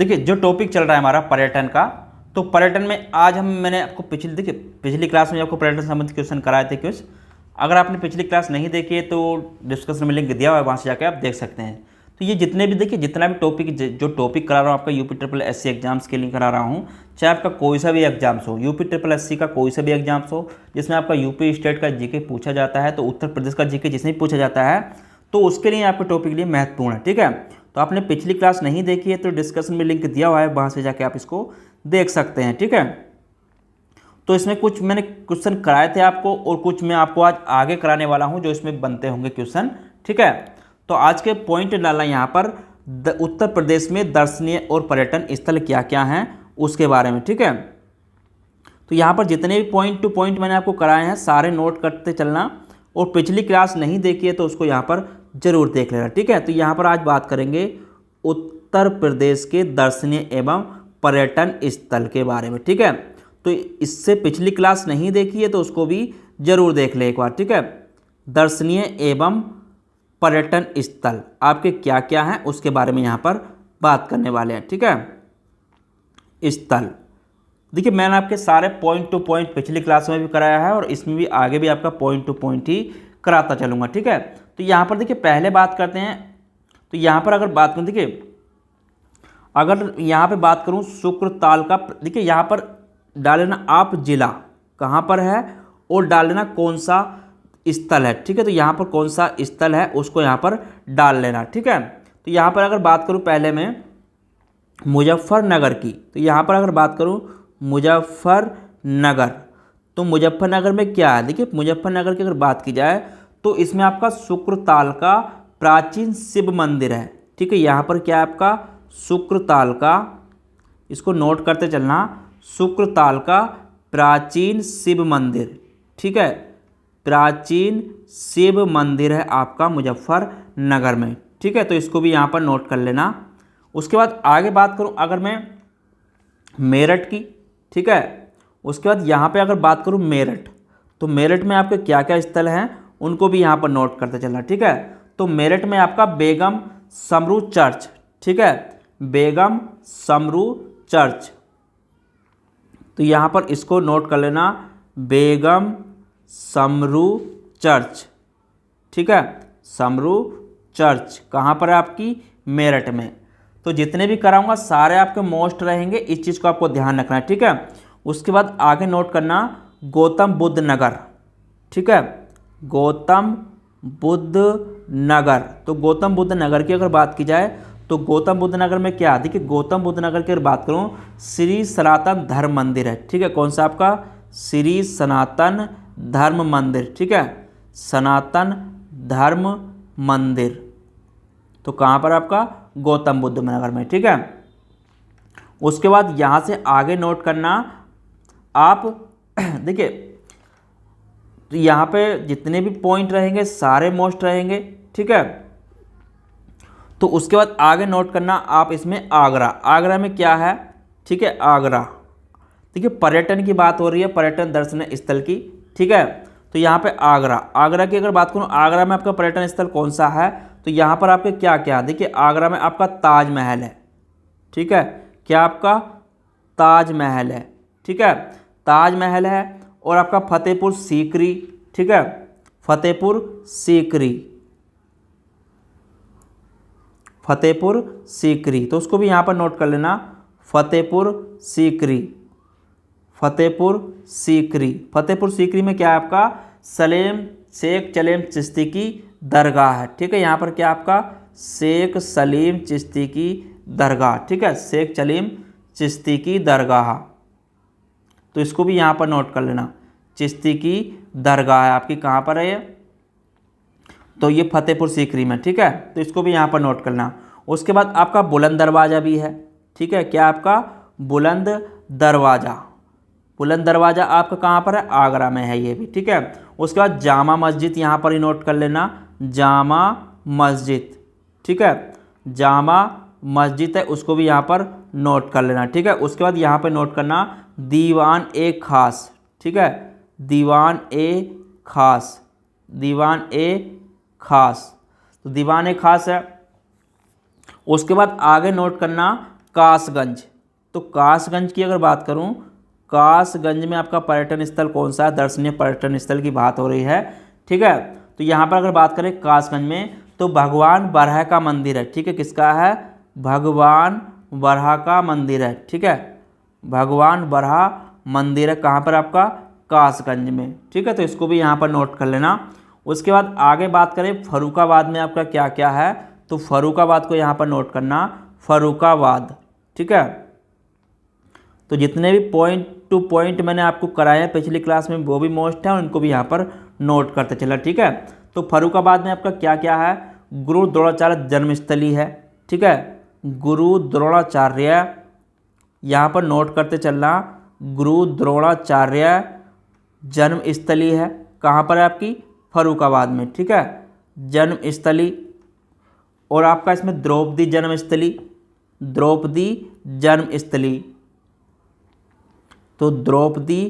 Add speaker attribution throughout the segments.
Speaker 1: देखिए जो टॉपिक चल रहा है हमारा पर्यटन का, तो पर्यटन में आज मैंने आपको पिछली क्लास में आपको पर्यटन संबंधित क्वेश्चन कराए थे कुछ। अगर आपने पिछली क्लास नहीं देखी है तो डिस्कशन में लिंक दिया हुआ है, वहाँ से जाकर आप देख सकते हैं। तो ये जितने भी देखिए जितना भी टॉपिक जो टॉपिक करा रहा हूँ आपका यूपी ट्रिपल एससी एग्जाम्स के लिए करा रहा हूँ, चाहे आपका कोई सा भी एग्जाम्स हो, यूपी ट्रिपल एससी का कोई सा भी एग्जाम्स हो जिसमें आपका यूपी स्टेट का जीके पूछा जाता है, तो उत्तर प्रदेश का जीके जिसमें पूछा जाता है, तो उसके लिए आपके टॉपिक के लिए महत्वपूर्ण है। ठीक है, तो आपने पिछली क्लास नहीं देखी है तो डिस्कशन में लिंक दिया हुआ है, वहाँ से जाके आप इसको देख सकते हैं। ठीक है, तो इसमें कुछ मैंने क्वेश्चन कराए थे आपको और कुछ मैं आपको आज आगे कराने वाला हूँ जो इसमें बनते होंगे क्वेश्चन। ठीक है, तो आज के पॉइंट डालना यहाँ पर उत्तर प्रदेश में दर्शनीय और पर्यटन स्थल क्या क्या हैं उसके बारे में। ठीक है, तो यहाँ पर जितने भी पॉइंट टू पॉइंट मैंने आपको कराए हैं सारे नोट करते चलना, और पिछली क्लास नहीं देखी है तो उसको यहाँ पर जरूर देख लेना। ठीक है, तो यहाँ पर आज बात करेंगे उत्तर प्रदेश के दर्शनीय एवं पर्यटन स्थल के बारे में। ठीक है, तो इससे पिछली क्लास नहीं देखी है तो उसको भी जरूर देख ले एक बार। ठीक है, दर्शनीय एवं पर्यटन स्थल आपके क्या क्या हैं उसके बारे में यहाँ पर बात करने वाले हैं। ठीक है, स्थल देखिए मैंने आपके सारे पॉइंट टू पॉइंट पिछली क्लास में भी कराया है और इसमें भी आगे भी आपका पॉइंट टू पॉइंट ही कराता चलूँगा। ठीक है, तो यहाँ पर देखिए पहले बात करते हैं, तो यहाँ पर अगर बात करूँ, देखिए अगर यहाँ पे बात करूँ शुक्रताल का, देखिए यहाँ पर डाल लेना आप जिला कहाँ पर है और डाल लेना कौन सा स्थल है। ठीक है, तो यहाँ पर कौन सा स्थल है उसको यहाँ पर डाल लेना। ठीक है, तो यहाँ पर अगर बात करूँ पहले में मुजफ्फरनगर की, तो यहाँ पर अगर बात करूँ मुजफ्फरनगर, तो मुजफ्फरनगर में क्या है, देखिए मुजफ्फरनगर की अगर बात की जाए तो इसमें आपका शुक्रताल का प्राचीन शिव मंदिर है। ठीक है, यहाँ पर क्या है आपका शुक्रताल का, इसको नोट करते चलना, शुक्रताल का प्राचीन शिव मंदिर। ठीक है, प्राचीन शिव मंदिर है आपका मुजफ्फरनगर में। ठीक है, तो इसको भी यहाँ पर नोट कर लेना। उसके बाद आगे बात करूँ अगर मैं मेरठ की, ठीक है, उसके बाद यहाँ पे अगर बात करूँ मेरठ, तो मेरठ में आपके क्या क्या स्थल हैं उनको भी यहाँ पर नोट करते चलना। ठीक है, तो मेरठ में आपका बेगम समरू चर्च, ठीक है, बेगम समरू चर्च, तो यहाँ पर इसको नोट कर लेना, बेगम समरू चर्च। ठीक है, समरू चर्च कहाँ पर है आपकी मेरठ में। तो जितने भी कराऊंगा सारे आपके मोस्ट रहेंगे, इस चीज़ को आपको ध्यान रखना है। ठीक है, उसके बाद आगे नोट करना गौतम बुद्ध नगर। ठीक है, गौतम बुद्ध नगर, तो गौतम बुद्ध नगर की अगर बात की जाए तो गौतम बुद्ध नगर में क्या है, देखिए गौतम बुद्ध नगर की अगर बात करूं श्री सनातन धर्म मंदिर है। ठीक है, कौन सा आपका श्री सनातन धर्म मंदिर। ठीक है, सनातन धर्म मंदिर, तो कहाँ पर आपका गौतम बुद्ध नगर में। ठीक है, उसके बाद यहाँ से आगे नोट करना आप देखिए, तो यहाँ पे जितने भी पॉइंट रहेंगे सारे मोस्ट रहेंगे। ठीक है, तो उसके बाद आगे नोट करना आप इसमें आगरा, आगरा में क्या है, ठीक है, आगरा, देखिए पर्यटन की बात हो रही है, पर्यटन दर्शनीय स्थल की। ठीक है, तो यहाँ पे आगरा, आगरा की अगर बात करूँ आगरा में आपका पर्यटन स्थल कौन सा है, तो यहाँ पर आपके क्या क्या, देखिए आगरा में आपका ताजमहल है। ठीक है, क्या आपका ताजमहल है। ठीक है, ताजमहल है, और आपका फतेहपुर सीकरी। ठीक है, फतेहपुर सीकरी, फतेहपुर सीकरी, तो उसको भी यहाँ पर नोट कर लेना, फतेहपुर सीकरी, फतेहपुर सीकरी। फतेहपुर सीकरी में क्या है आपका सलेम शेख सलीम चिश्ती की दरगाह है। ठीक है, यहाँ पर क्या आपका शेख सलीम चिश्ती की दरगाह। ठीक है, शेख सलीम चिश्ती की दरगाह, तो इसको भी यहाँ पर नोट कर लेना, चिश्ती की दरगाह है आपकी कहाँ पर है ये, तो ये फतेहपुर सीकरी में। ठीक है, तो इसको भी यहाँ पर नोट करना। उसके बाद आपका बुलंद दरवाज़ा भी है। ठीक है, क्या आपका बुलंद दरवाज़ा, बुलंद दरवाज़ा आपका कहाँ पर है, आगरा में है ये भी। ठीक है, उसके बाद जामा मस्जिद यहाँ पर ही नोट कर लेना, जामा मस्जिद। ठीक है, जामा मस्जिद है, उसको भी यहाँ पर नोट कर लेना। ठीक है, उसके बाद यहाँ पर नोट करना दीवान ए खास। ठीक है, दीवान ए खास, दीवान ए खास, तो दीवान ए खास है। उसके बाद आगे नोट करना कासगंज। तो कासगंज की अगर बात करूं, कासगंज में आपका पर्यटन स्थल कौन सा है, दर्शनीय पर्यटन स्थल की बात हो रही है, ठीक है। तो यहाँ पर अगर बात करें कासगंज में, तो भगवान बरहा का मंदिर है, ठीक है। किसका है, भगवान बरहा का मंदिर है, ठीक है। भगवान बरहा मंदिर है कहाँ पर आपका, कासगंज में, ठीक है। तो इसको भी यहाँ पर नोट कर लेना। उसके बाद आगे बात करें फर्रुखाबाद में आपका क्या क्या है, तो फर्रुखाबाद को यहाँ पर नोट करना, फर्रुखाबाद, ठीक है। तो जितने भी पॉइंट टू पॉइंट मैंने आपको कराए हैं पिछली क्लास में वो भी मोस्ट है और इनको भी यहाँ पर नोट करते चला, ठीक है। तो फर्रुखाबाद में आपका क्या क्या है, गुरु द्रोणाचार्य जन्मस्थली है, ठीक है। गुरु द्रोणाचार्य यहाँ पर नोट करते चलना, गुरु द्रोणाचार्य जन्मस्थली है, कहाँ पर है आपकी, फर्रुखाबाद में, ठीक है, जन्मस्थली। और आपका इसमें द्रौपदी जन्मस्थली, द्रौपदी जन्मस्थली, तो द्रौपदी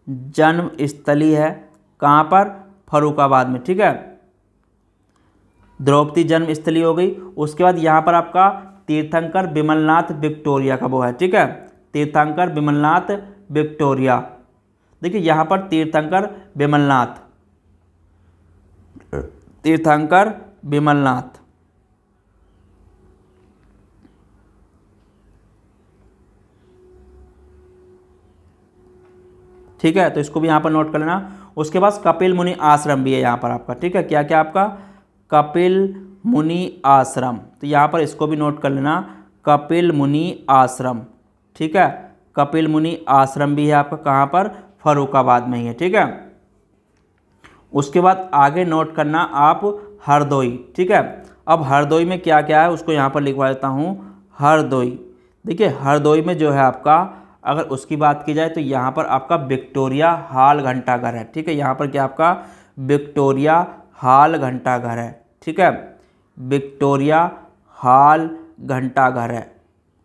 Speaker 1: जन्मस्थली है कहाँ पर, फर्रुखाबाद में, ठीक है। द्रौपदी जन्मस्थली हो गई। उसके बाद यहाँ पर आपका तीर्थंकर विमलनाथ विक्टोरिया का वो है, ठीक है, तीर्थंकर विमलनाथ विक्टोरिया। देखिए यहाँ पर तीर्थंकर विमलनाथ, तीर्थंकर विमलनाथ, ठीक है। तो इसको भी यहाँ पर नोट कर लेना। उसके बाद कपिल मुनि आश्रम भी है यहाँ पर आपका, ठीक है। क्या क्या आपका, कपिल मुनि आश्रम, तो यहाँ पर इसको भी नोट कर लेना, कपिल मुनि आश्रम, ठीक है। कपिल मुनि आश्रम भी है आपका कहाँ पर, फर्रुखाबाद में ही है, ठीक है। उसके बाद आगे नोट करना आप हरदोई, ठीक है। अब हरदोई में क्या क्या है उसको यहाँ पर लिखवा देता हूँ। हरदोई, देखिए हरदोई में जो है आपका, अगर उसकी बात की जाए तो यहाँ पर आपका विक्टोरिया हॉल घंटाघर है, ठीक है। यहाँ पर क्या आपका विक्टोरिया हॉल घंटाघर है, ठीक है, विक्टोरिया हॉल घंटाघर है,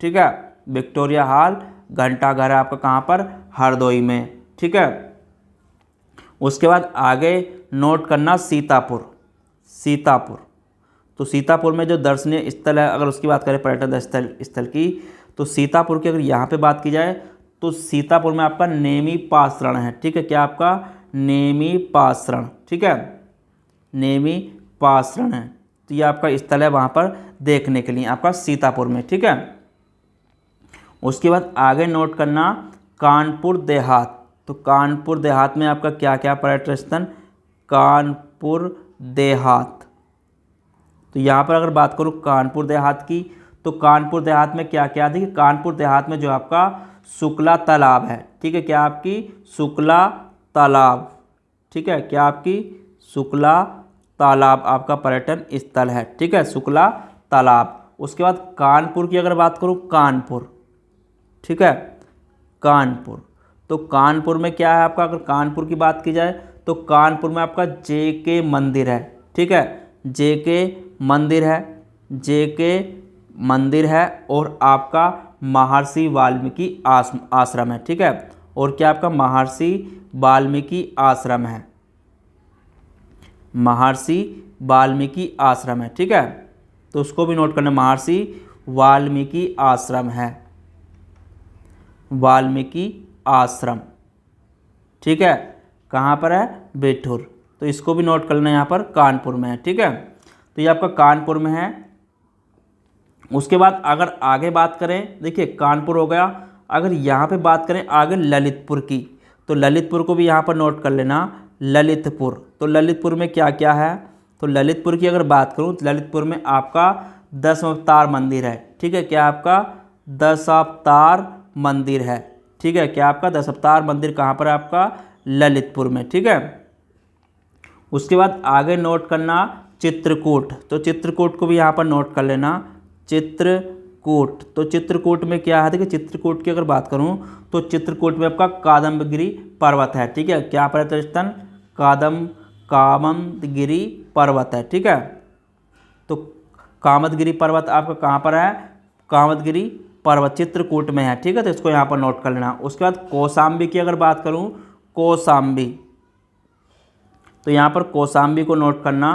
Speaker 1: ठीक है। विक्टोरिया हॉल घंटाघर है आपका कहाँ पर, हरदोई में, ठीक है। उसके बाद आगे नोट करना सीतापुर, सीतापुर। तो सीतापुर में जो दर्शनीय स्थल है, अगर उसकी बात करें पर्यटन स्थल की, तो सीतापुर की अगर यहाँ पे बात की जाए तो सीतापुर में आपका नेमी पाषाण है, ठीक है। क्या आपका, नेमी पाषाण, ठीक है, नेमी पाषाण है। तो ये आपका स्थल है वहाँ पर देखने के लिए आपका सीतापुर में, ठीक है। उसके बाद आगे नोट करना कानपुर देहात। तो कानपुर देहात में आपका क्या क्या पर्यटन स्थल, कानपुर देहात। तो यहाँ पर अगर बात करूँ कानपुर देहात की, तो कानपुर देहात में क्या क्या, देखिए कानपुर देहात में जो आपका शुक्ला तालाब है, ठीक है। क्या आपकी, शुक्ला तालाब, ठीक है। क्या आपकी, शुक्ला तालाब आपका पर्यटन स्थल है, ठीक है, शुक्ला तालाब। उसके बाद कानपुर की अगर बात करूँ, कानपुर, ठीक है, कानपुर। तो कानपुर में क्या है आपका, अगर कानपुर की बात की जाए तो कानपुर में आपका JK मंदिर है, ठीक है, JK मंदिर है, JK मंदिर है। और आपका महर्षि वाल्मीकि आश्रम है, ठीक है। और क्या आपका महर्षि वाल्मीकि आश्रम है, महर्षि वाल्मीकि आश्रम है, ठीक है। तो उसको भी नोट करना, महर्षि वाल्मीकि आश्रम है, वाल्मीकि आश्रम, ठीक है। कहाँ पर है, बिठूर। तो इसको भी नोट कर लेना, यहाँ पर कानपुर में है, ठीक है। तो ये आपका कानपुर में है। उसके बाद अगर आगे बात करें, देखिए कानपुर हो गया। अगर यहाँ पे बात करें आगे ललितपुर की, तो ललितपुर को भी यहाँ पर नोट कर लेना, ललितपुर। तो ललितपुर में क्या क्या है, तो ललितपुर की अगर बात करूँ तो ललितपुर में आपका 10 अवतार मंदिर है, ठीक है। क्या आपका 10 अवतार मंदिर है, ठीक है। क्या आपका 10 अवतार मंदिर कहाँ पर है आपका, ललितपुर में, ठीक है। उसके बाद आगे नोट करना चित्रकूट। तो चित्रकूट को भी यहाँ पर नोट कर लेना, चित्रकूट। तो चित्रकूट में क्या है, देखिए चित्रकूट की अगर बात करूँ तो चित्रकूट में आपका कादम्बगिरी पर्वत है, ठीक है। क्या पर्वत स्थान, कामदगिरी पर्वत है, ठीक है। तो कामदगिरी पर्वत आपका कहाँ पर है, कामदगिरी पर्वत चित्रकूट में है, ठीक है। तो इसको यहाँ पर नोट कर लेना। उसके बाद कौशाम्बी की अगर बात करूँ, कौशाम्बी, तो यहाँ पर कौशाम्बी को नोट करना,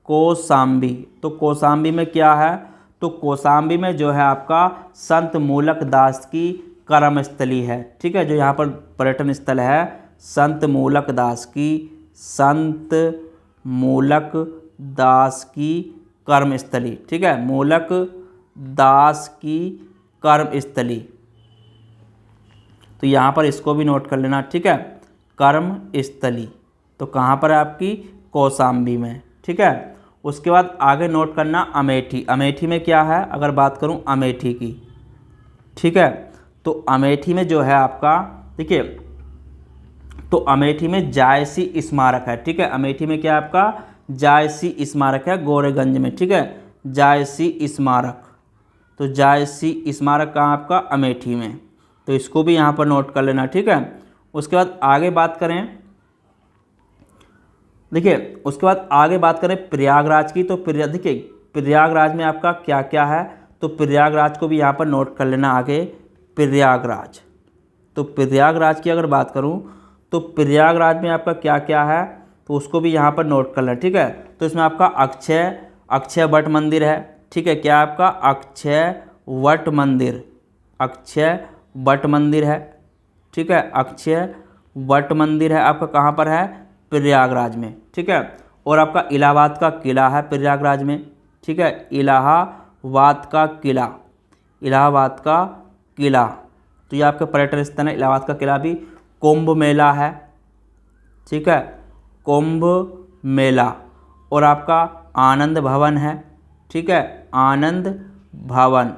Speaker 1: कौशाम्बी। तो कौशाम्बी में क्या है, तो तो कौशाम्बी में जो है आपका संत मूलक दास की कर्मस्थली है। ठीक है, जो यहाँ पर पर्यटन स्थल है संत मूलक दास की कर्मस्थली। ठीक है, मूलक दास की कर्मस्थली, तो यहाँ पर इसको भी नोट कर लेना। ठीक है, कर्मस्थली तो कहाँ पर है आपकी, कौशाम्बी में। ठीक है, उसके बाद आगे नोट करना अमेठी। अमेठी में क्या है, अगर बात करूँ अमेठी की, ठीक है, तो अमेठी में जो है आपका, देखिए, तो अमेठी में जायसी स्मारक है। ठीक है, अमेठी में क्या आपका जायसी स्मारक है गोरेगंज में। ठीक है, जायसी स्मारक, तो जायसी स्मारक कहाँ आपका, अमेठी में, तो इसको भी यहाँ पर नोट कर लेना। ठीक है, उसके बाद आगे बात करें, देखिए उसके बाद आगे बात करें प्रयागराज की, तो देखिए प्रयागराज में आपका क्या क्या है, तो प्रयागराज को भी यहाँ पर नोट कर लेना आगे। प्रयागराज, तो प्रयागराज की अगर बात करूँ तो प्रयागराज में आपका क्या क्या है, तो उसको भी यहाँ पर नोट कर लेना। ठीक है, तो इसमें आपका अक्षय वट मंदिर है। ठीक है, क्या आपका अक्षय वट मंदिर है। ठीक है, अक्षय वट मंदिर है आपका कहाँ पर है, प्रयागराज में। ठीक है, और आपका इलाहाबाद का किला है प्रयागराज में। ठीक है, इलाहाबाद का किला, तो ये आपका पर्यटन स्थल है इलाहाबाद का किला भी। कुंभ मेला है। ठीक है, कुंभ मेला, और आपका आनंद भवन है। ठीक है, आनंद भवन,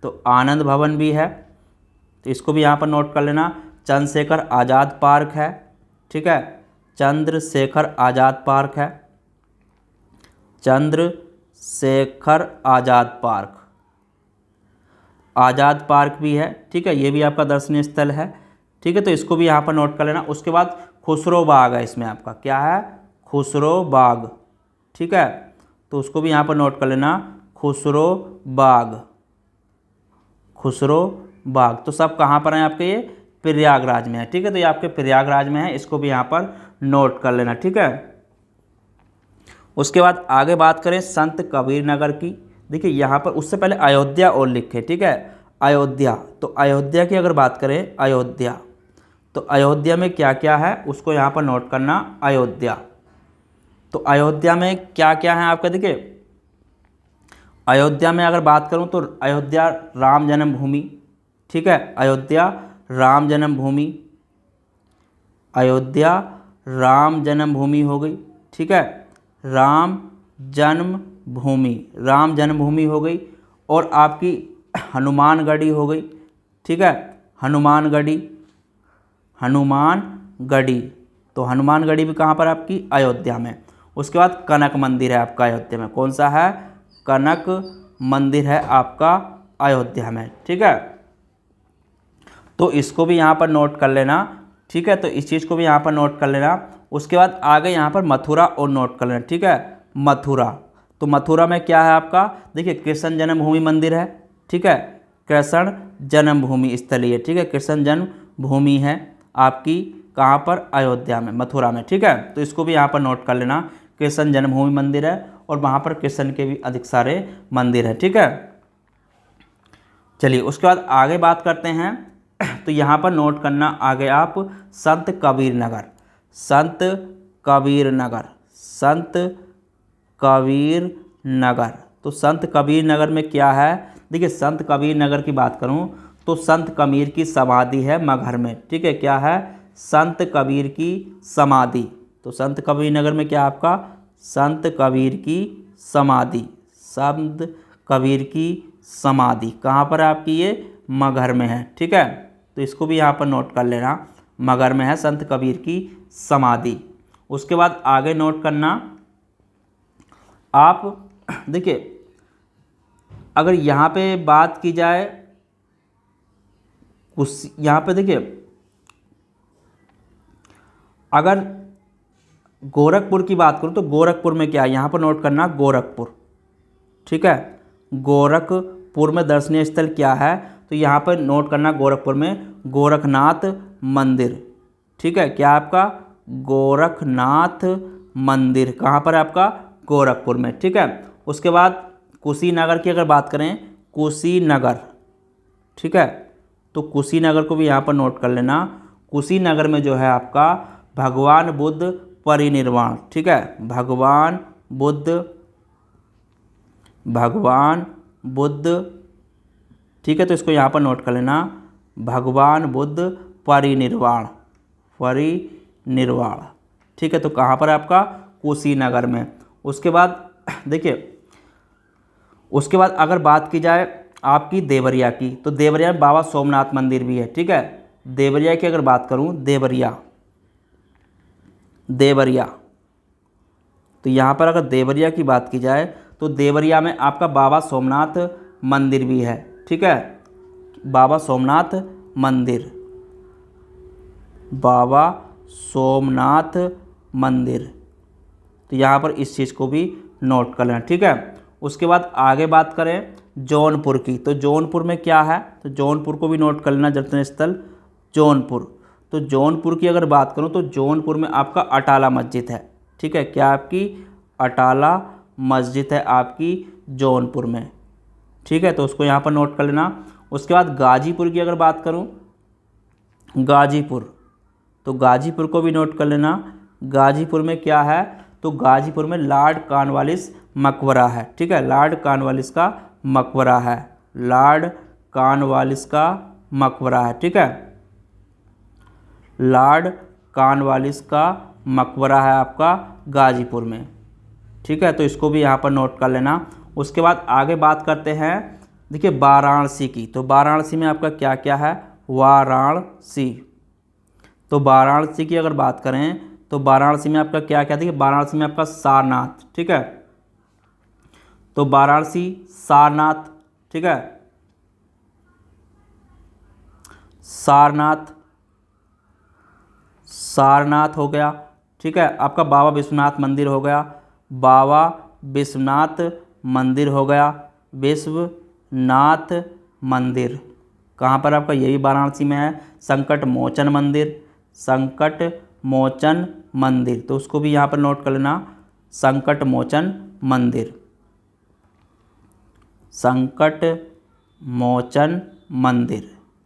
Speaker 1: तो आनंद भवन भी है, तो इसको भी यहाँ पर नोट कर लेना। चंद्रशेखर आज़ाद पार्क है। ठीक है, चंद्रशेखर आज़ाद पार्क भी है। ठीक है, ये भी आपका दर्शनीय स्थल है। ठीक है, तो इसको भी यहाँ पर नोट कर लेना। उसके बाद खुसरो बाग है, इसमें आपका क्या है, खुसरो बाग। ठीक है, तो उसको भी यहाँ पर नोट कर लेना, खुसरो बाग, तो सब कहाँ पर हैं आपके, ये प्रयागराज में है। ठीक है, तो ये आपके प्रयागराज में है, इसको भी यहाँ पर नोट कर लेना। ठीक है, उसके बाद आगे बात करें संत कबीर नगर की। देखिए यहाँ पर उससे पहले अयोध्या और लिखे। ठीक है, अयोध्या, तो अयोध्या की अगर बात करें, तो अयोध्या में क्या क्या है उसको यहाँ पर नोट करना। अयोध्या, तो अयोध्या में क्या क्या है आपका, देखिए अयोध्या में अगर बात करूँ तो अयोध्या राम जन्मभूमि। ठीक है, अयोध्या राम जन्मभूमि हो गई। ठीक है, राम जन्मभूमि हो गई, और आपकी हनुमानगढ़ी हो गई। ठीक है, हनुमानगढ़ी, तो हनुमानगढ़ी भी कहाँ पर आपकी, अयोध्या में। उसके बाद कनक मंदिर है आपका अयोध्या में। कौन सा है, कनक मंदिर है आपका अयोध्या में। ठीक है, तो इसको भी यहाँ पर नोट कर लेना। ठीक है, तो इस चीज़ को भी यहाँ पर नोट कर लेना। उसके बाद आगे यहाँ पर मथुरा और नोट कर लेना। ठीक है, मथुरा, तो मथुरा में क्या है आपका, देखिए कृष्ण जन्मभूमि मंदिर है। ठीक है, कृष्ण जन्मभूमि स्थली है। ठीक है, कृष्ण जन्मभूमि है आपकी कहाँ पर, अयोध्या में, मथुरा में। ठीक है, तो इसको भी यहाँ पर नोट कर लेना, कृष्ण जन्मभूमि मंदिर है, और वहाँ पर कृष्ण के भी अधिक सारे मंदिर हैं। ठीक है, चलिए उसके बाद आगे बात करते हैं, तो यहाँ पर नोट करना आगे आप संत कबीर नगर। तो संत कबीर नगर में क्या है, देखिए संत कबीर नगर की बात करूँ तो संत कबीर की समाधि है मगहर में। ठीक है, क्या है, संत कबीर की समाधि, तो संत कबीर नगर में क्या आपका, संत कबीर की समाधि कहाँ पर आपकी, ये मगहर में है। ठीक है, तो इसको भी यहाँ पर नोट कर लेना, मगहर में है संत कबीर की समाधि। उसके बाद आगे नोट करना आप, देखिए अगर यहाँ पे बात की जाए, उस यहाँ पे देखिए अगर गोरखपुर की बात करूँ तो गोरखपुर में क्या है, यहाँ पर नोट करना गोरखपुर। ठीक है, गोरखपुर में दर्शनीय स्थल क्या है, तो यहाँ पर नोट करना गोरखपुर में गोरखनाथ मंदिर। ठीक है, क्या आपका, गोरखनाथ मंदिर कहाँ पर है आपका, गोरखपुर में। ठीक है, उसके बाद कुशीनगर की अगर बात करें, कुशीनगर, ठीक है, तो कुशीनगर को भी यहाँ पर नोट कर लेना। कुशीनगर में जो है आपका भगवान बुद्ध परिनिर्वाण, ठीक है, भगवान बुद्ध, ठीक है, तो इसको यहाँ पर नोट कर लेना, भगवान बुद्ध परिनिर्वाण, ठीक है, तो कहाँ पर आपका कुशीनगर में। उसके बाद देखिए, उसके बाद अगर बात की जाए आपकी देवरिया की, तो देवरिया में बाबा सोमनाथ मंदिर भी है, ठीक है। देवरिया की अगर बात करूं, देवरिया, तो यहाँ पर अगर देवरिया की बात की जाए तो देवरिया में आपका बाबा सोमनाथ मंदिर भी है, ठीक है, बाबा सोमनाथ मंदिर, तो यहाँ पर इस चीज़ को भी नोट कर लेना, ठीक है। उसके बाद आगे बात करें जौनपुर की, तो जौनपुर में क्या है, तो जौनपुर को भी नोट कर लेना, दर्शन स्थल जौनपुर। तो जौनपुर की अगर बात करूं तो जौनपुर में आपका अटाला मस्जिद है, ठीक है, क्या आपकी अटाला मस्जिद है आपकी जौनपुर में, ठीक है, तो उसको यहाँ पर नोट कर लेना। उसके बाद गाजीपुर की अगर बात करूँ, गाजीपुर, तो गाजीपुर को भी नोट कर लेना। गाजीपुर में क्या है, तो गाजीपुर में लॉर्ड कॉर्नवालिस मकबरा है, ठीक है, लॉर्ड कॉर्नवालिस का मकबरा है, लॉर्ड कॉर्नवालिस का मकबरा है, ठीक है, लॉर्ड कॉर्नवालिस का मकबरा है आपका गाजीपुर में, ठीक है, तो इसको भी यहाँ पर नोट कर लेना। उसके बाद आगे बात करते हैं, देखिए वाराणसी की, तो वाराणसी में आपका क्या क्या है, वाराणसी, तो वाराणसी की अगर बात करें तो वाराणसी में आपका क्या क्या, देखिए वाराणसी में आपका सारनाथ, ठीक है, तो वाराणसी सारनाथ, ठीक है, सारनाथ हो गया, ठीक है, आपका बाबा विश्वनाथ मंदिर हो गया, बाबा विश्वनाथ मंदिर हो गया, विश्वनाथ मंदिर कहाँ पर आपका, यही वाराणसी में है। संकट मोचन मंदिर, तो उसको भी यहाँ पर नोट कर लेना, संकट मोचन मंदिर,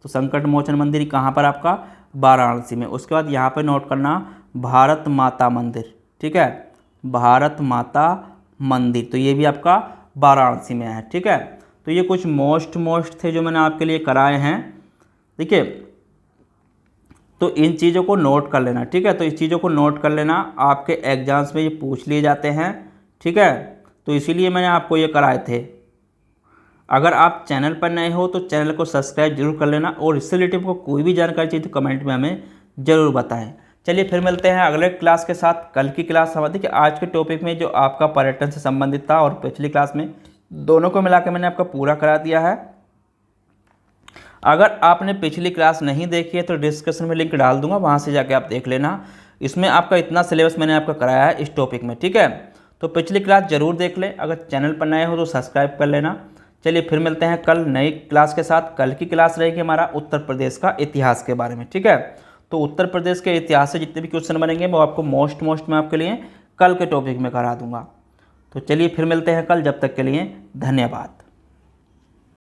Speaker 1: तो संकट मोचन मंदिर कहाँ पर आपका, वाराणसी में। उसके बाद यहाँ पर नोट करना भारत माता मंदिर, ठीक है, भारत माता मंदिर, तो ये भी आपका वाराणसी में है, ठीक है। तो ये कुछ मोस्ट थे जो मैंने आपके लिए कराए हैं, देखिए, तो इन चीज़ों को नोट कर लेना, ठीक है, तो इस चीज़ों को नोट कर लेना, आपके एग्जाम्स में ये पूछ लिए जाते हैं, ठीक है, तो इसीलिए मैंने आपको ये कराए थे। अगर आप चैनल पर नए हो तो चैनल को सब्सक्राइब जरूर कर लेना, और इससे रिलेटेड को कोई भी जानकारी चाहिए तो कमेंट में हमें ज़रूर बताएं। चलिए फिर मिलते हैं अगले क्लास के साथ। कल की क्लास हमारी, देखिए आज के टॉपिक में जो आपका पर्यटन से संबंधित था और पिछली क्लास में, दोनों को मिला के मैंने आपका पूरा करा दिया है। अगर आपने पिछली क्लास नहीं देखी है तो डिस्क्रिप्शन में लिंक डाल दूंगा, वहाँ से जाके आप देख लेना। इसमें आपका इतना सिलेबस मैंने आपका कराया है इस टॉपिक में, ठीक है, तो पिछली क्लास जरूर देख लें। अगर चैनल पर नए हो तो सब्सक्राइब कर लेना। चलिए फिर मिलते हैं कल नई क्लास के साथ। कल की क्लास रहेगी हमारा उत्तर प्रदेश का इतिहास के बारे में, ठीक है, तो उत्तर प्रदेश के इतिहास से जितने भी क्वेश्चन बनेंगे वो आपको मोस्ट मैं आपके लिए कल के टॉपिक में करा दूंगा। तो चलिए फिर मिलते हैं कल, जब तक के लिए धन्यवाद।